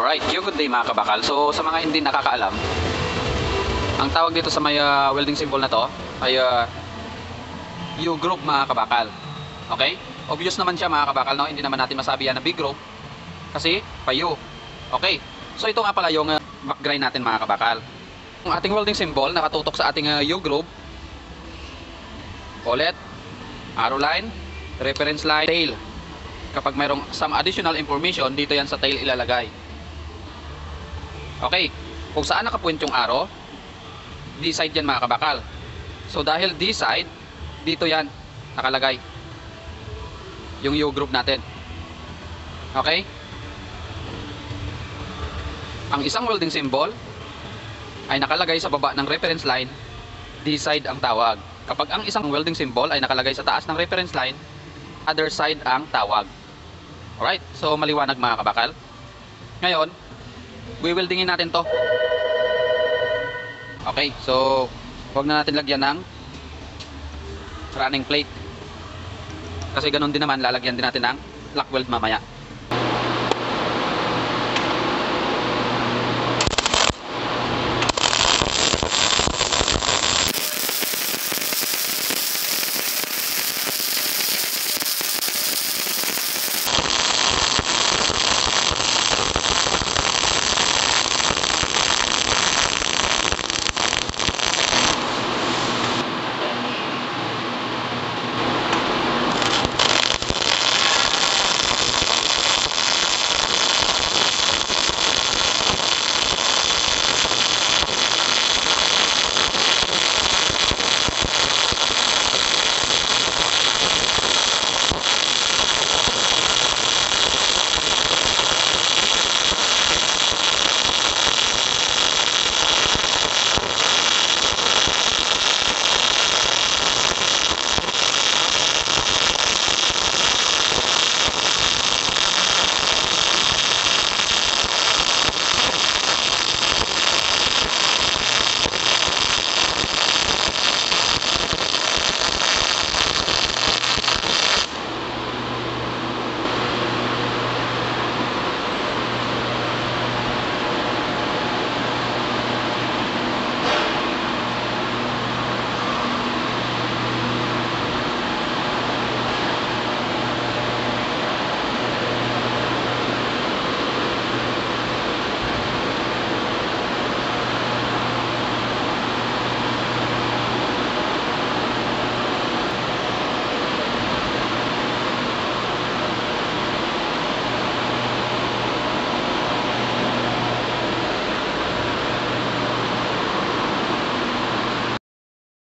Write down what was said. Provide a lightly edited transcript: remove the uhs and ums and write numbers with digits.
Alright, good day mga kabakal. So sa mga hindi nakakaalam, ang tawag dito sa may welding symbol na to ay U-group mga kabakal. Okay? Obvious naman siya mga kabakal, no? Hindi naman natin masabi yan na big group kasi pa-U. Okay? So ito nga pala yung back grind natin mga kabakal. Ang ating welding symbol nakatutok sa ating U-group. Ulit, arrow line, reference line, tail. Kapag mayroong some additional information, dito yan sa tail ilalagay. Okay, kung saan nakapoint yung arrow, D-side yan mga kabakal. So dahil D-side, dito yan nakalagay yung U-group natin. Okay? Ang isang welding symbol ay nakalagay sa baba ng reference line, D-side ang tawag. Kapag ang isang welding symbol ay nakalagay sa taas ng reference line, other side ang tawag. Alright, so maliwanag mga kabakal. Ngayon, weldingin natin to. Okay, so huwag na natin lagyan ng running plate kasi ganun din naman lalagyan din natin ng lock weld mamaya.